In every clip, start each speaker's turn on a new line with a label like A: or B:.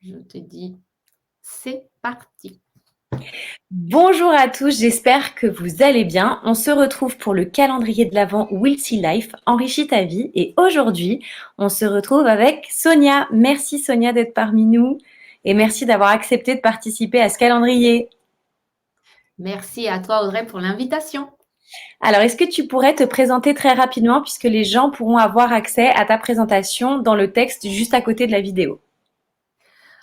A: Je te dis, c'est parti.
B: Bonjour à tous, j'espère que vous allez bien. On se retrouve pour le calendrier de l'Avent Will See Life, enrichit ta vie. Et aujourd'hui, on se retrouve avec Sonia. Merci Sonia d'être parmi nous et merci d'avoir accepté de participer à ce calendrier.
A: Merci à toi, Audrey, pour l'invitation.
B: Alors, est-ce que tu pourrais te présenter très rapidement puisque les gens pourront avoir accès à ta présentation dans le texte juste à côté de la vidéo?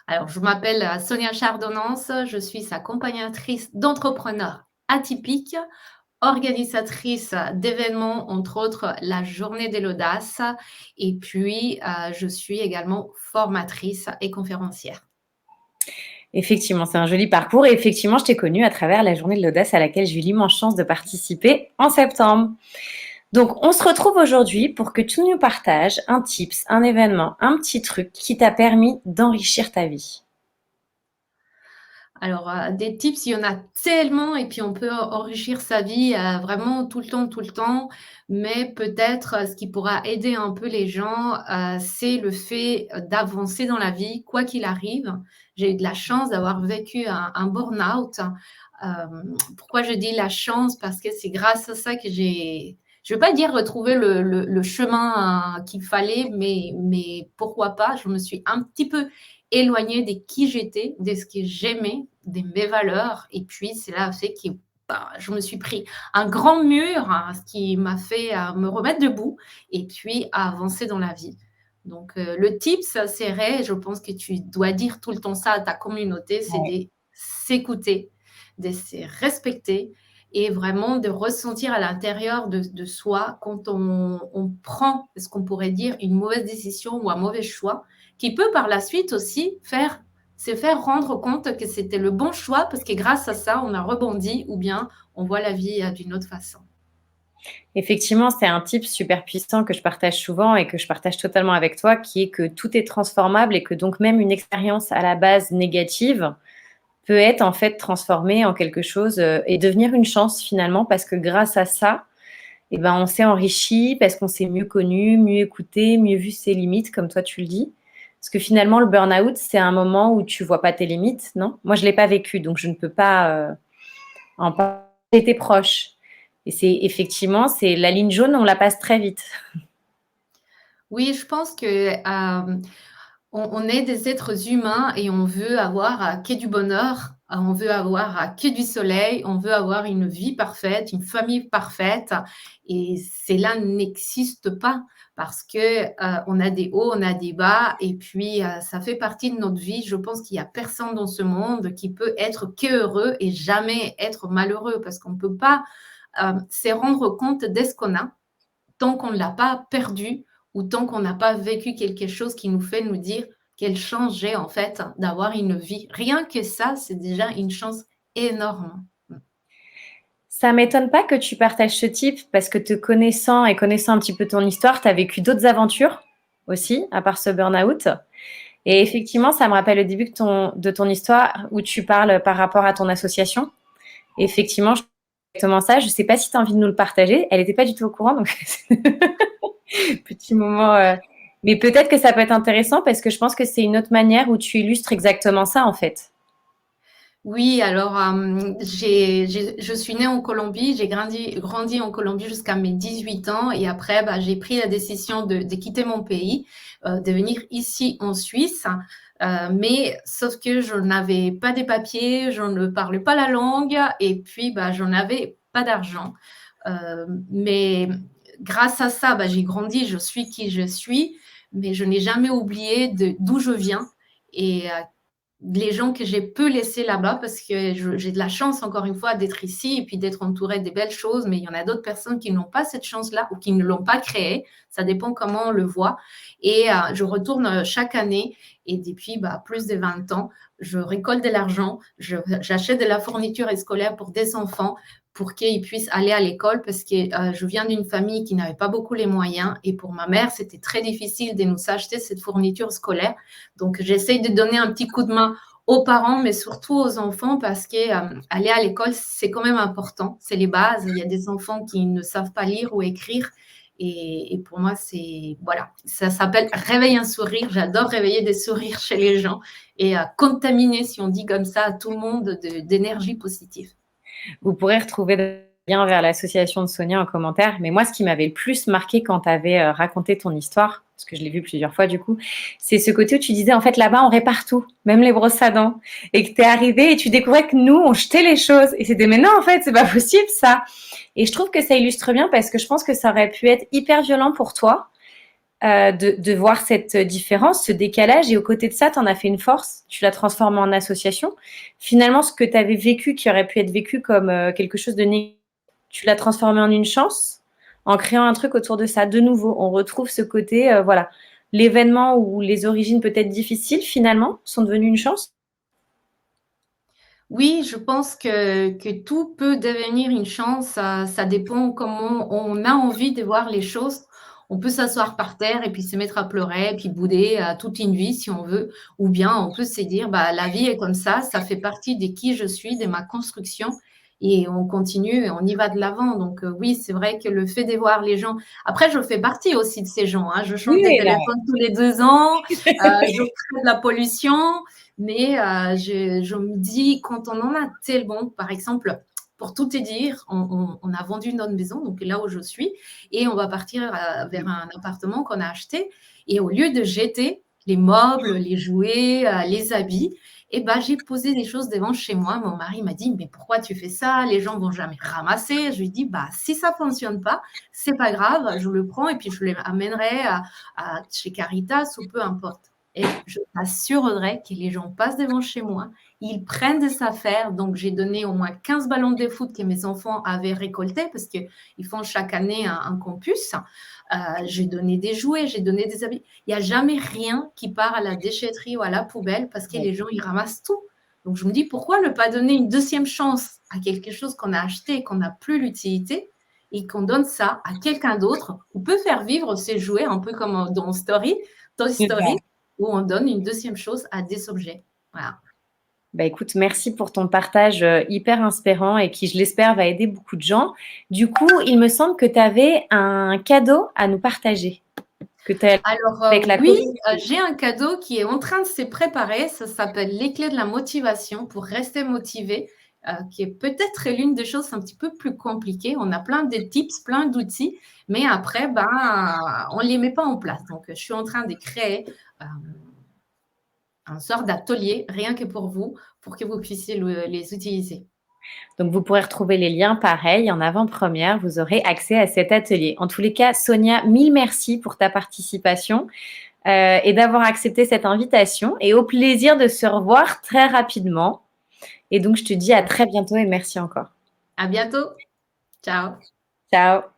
A: Alors, je m'appelle Sonia Chardonnance, je suis accompagnatrice d'entrepreneurs atypiques, organisatrice d'événements, entre autres la Journée de l'Audace, et puis je suis également formatrice et conférencière.
B: Effectivement, c'est un joli parcours et effectivement, je t'ai connue à travers la journée de l'audace à laquelle j'ai eu l'immense chance de participer en septembre. Donc, on se retrouve aujourd'hui pour que tu nous partages un tips, un événement, un petit truc qui t'a permis d'enrichir ta vie.
A: Alors, des tips, il y en a tellement et puis on peut enrichir sa vie, vraiment tout le temps, tout le temps. Mais peut-être, ce qui pourra aider un peu les gens, c'est le fait, d'avancer dans la vie, quoi qu'il arrive. J'ai eu de la chance d'avoir vécu un burn-out. Pourquoi je dis la chance? Parce que c'est grâce à ça que j'ai je ne veux pas dire retrouver le chemin, qu'il fallait, mais pourquoi pas? Je me suis un petit peu éloignée de qui j'étais, de ce que j'aimais, de mes valeurs. Et puis, c'est là fait que bah, je me suis pris un grand mur, hein, ce qui m'a fait me remettre debout et puis à avancer dans la vie. Donc, le tip, ça serait, je pense que tu dois dire tout le temps ça à ta communauté, c'est
B: Ouais.
A: de s'écouter, de se respecter et vraiment de ressentir à l'intérieur de soi quand on prend, ce qu'on pourrait dire, une mauvaise décision ou un mauvais choix, qui peut par la suite aussi se faire rendre compte que c'était le bon choix parce que grâce à ça, on a rebondi ou bien on voit la vie d'une autre façon.
B: Effectivement, c'est un tip super puissant que je partage souvent et que je partage totalement avec toi, qui est que tout est transformable et que donc même une expérience à la base négative peut être en fait transformée en quelque chose et devenir une chance finalement parce que grâce à ça, eh ben, on s'est enrichi parce qu'on s'est mieux connu, mieux écouté, mieux vu ses limites, comme toi tu le dis. Parce que finalement, le burn-out, c'est un moment où tu vois pas tes limites, non? Moi, je l'ai pas vécu, donc je ne peux pas en parler. J'étais proche. Et c'est effectivement, c'est la ligne jaune, on la passe très vite.
A: Oui, je pense que on est des êtres humains et on veut avoir que du bonheur, on veut avoir que du soleil, on veut avoir une vie parfaite, une famille parfaite et cela n'existe pas parce que, on a des hauts, on a des bas et puis, ça fait partie de notre vie. Je pense qu'il y a personne dans ce monde qui peut être qu'heureux et jamais être malheureux parce qu'on ne peut pas, se rendre compte de ce qu'on a tant qu'on ne l'a pas perdu ou tant qu'on n'a pas vécu quelque chose qui nous fait nous dire quelle chance j'ai en fait d'avoir une vie. Rien que ça, c'est déjà une chance énorme.
B: Ça m'étonne pas que tu partages ce type parce que te connaissant et connaissant un petit peu ton histoire, tu as vécu d'autres aventures aussi, à part ce burn-out. Et effectivement, ça me rappelle le début de ton histoire où tu parles par rapport à ton association. Et effectivement, je exactement ça. Je ne sais pas si tu as envie de nous le partager. Elle n'était pas du tout au courant, donc petit moment. Mais peut-être que ça peut être intéressant parce que je pense que c'est une autre manière où tu illustres exactement ça, en fait.
A: Oui, alors je suis née en Colombie, j'ai grandi en Colombie jusqu'à mes 18 ans et après, bah, j'ai pris la décision de quitter mon pays, de venir ici en Suisse. Mais sauf que je n'avais pas des papiers, je ne parlais pas la langue et puis bah, je n'avais pas d'argent. Mais grâce à ça, bah, j'ai grandi, je suis qui je suis, mais je n'ai jamais oublié d'où je viens et les gens que j'ai pu laisser là-bas parce que j'ai de la chance, encore une fois, d'être ici et puis d'être entourée des belles choses, mais il y en a d'autres personnes qui n'ont pas cette chance-là ou qui ne l'ont pas créée. Ça dépend comment on le voit. Et je retourne chaque année et depuis bah, plus de 20 ans, je récolte de l'argent, j'achète de la fourniture scolaire pour des enfants pour qu'ils puissent aller à l'école parce que je viens d'une famille qui n'avait pas beaucoup les moyens et pour ma mère, c'était très difficile de nous acheter cette fourniture scolaire. Donc, j'essaye de donner un petit coup de main aux parents, mais surtout aux enfants parce que aller à l'école, c'est quand même important. C'est les bases. Il y a des enfants qui ne savent pas lire ou écrire Et pour moi, c'est, voilà, ça s'appelle réveiller un sourire. J'adore réveiller des sourires chez les gens et contaminer, si on dit comme ça, tout le monde d'énergie positive.
B: Vous pourrez retrouver le lien vers l'association de Sonia en commentaire. Mais moi, ce qui m'avait le plus marqué quand tu avais raconté ton histoire, parce que je l'ai vu plusieurs fois du coup, c'est ce côté où tu disais, en fait, là-bas, on répare tout, même les brosses à dents. Et que tu es arrivé et tu découvrais que nous, on jetait les choses. Et c'était, mais non, en fait, c'est pas possible ça. Et je trouve que ça illustre bien parce que je pense que ça aurait pu être hyper violent pour toi de voir cette différence, ce décalage. Et aux côtés de ça, tu en as fait une force, tu l'as transformé en association. Finalement, ce que tu avais vécu, qui aurait pu être vécu comme quelque chose de négatif, tu l'as transformé en une chance, en créant un truc autour de ça. De nouveau, on retrouve ce côté, voilà, l'événement ou les origines peut-être difficiles, finalement, sont devenues une chance.
A: Oui, je pense que tout peut devenir une chance. Ça dépend comment on a envie de voir les choses. On peut s'asseoir par terre et puis se mettre à pleurer, et puis bouder toute une vie si on veut. Ou bien on peut se dire, bah, la vie est comme ça fait partie de qui je suis, de ma construction. Et on continue et on y va de l'avant. Donc oui, c'est vrai que le fait de voir les gens. Après, je fais partie aussi de ces gens, hein. Je change
B: Oui,
A: des
B: là.
A: téléphones tous les 2 ans. Je crée de la pollution. Mais je me dis, quand on en a tellement, par exemple, pour tout te dire, on a vendu notre maison, donc là où je suis, et on va partir vers un appartement qu'on a acheté. Et au lieu de jeter les meubles, les jouets, les habits, eh ben, j'ai posé des choses devant chez moi. Mon mari m'a dit, mais pourquoi tu fais ça? Les gens vont jamais ramasser. Je lui dis, bah, si ça fonctionne pas, c'est pas grave, je le prends et puis je l'amènerai chez Caritas ou peu importe. Et je t'assurerai que les gens passent devant chez moi, ils prennent des affaires. Donc, j'ai donné au moins 15 ballons de foot que mes enfants avaient récoltés parce qu'ils font chaque année un campus. J'ai donné des jouets, j'ai donné des habits. Il n'y a jamais rien qui part à la déchetterie ou à la poubelle parce que
B: Ouais.
A: les gens, ils ramassent tout. Donc, je me dis, pourquoi ne pas donner une deuxième chance à quelque chose qu'on a acheté, qu'on n'a plus l'utilité et qu'on donne ça à quelqu'un d'autre? On peut faire vivre ces jouets un peu comme dans Toy
B: C'est ça.
A: Story, où on donne une deuxième chose à des objets. Voilà.
B: Bah, écoute, merci pour ton partage hyper inspirant et qui, je l'espère, va aider beaucoup de gens. Du coup, il me semble que tu avais un cadeau à nous partager, que tu as
A: Alors
B: avec la
A: oui,
B: communauté.
A: j'ai un cadeau qui est en train de se préparer. Ça s'appelle les clés de la motivation pour rester motivé, qui est peut-être l'une des choses un petit peu plus compliquées. On a plein de tips, plein d'outils, mais après, ben, on ne les met pas en place. Donc, je suis en train de créer un sort d'atelier rien que pour vous, pour que vous puissiez les utiliser.
B: Donc, vous pourrez retrouver les liens pareil en avant-première. Vous aurez accès à cet atelier. En tous les cas, Sonia, mille merci pour ta participation et d'avoir accepté cette invitation. Et au plaisir de se revoir très rapidement. Et donc, je te dis à très bientôt et merci encore.
A: À bientôt. Ciao.
B: Ciao.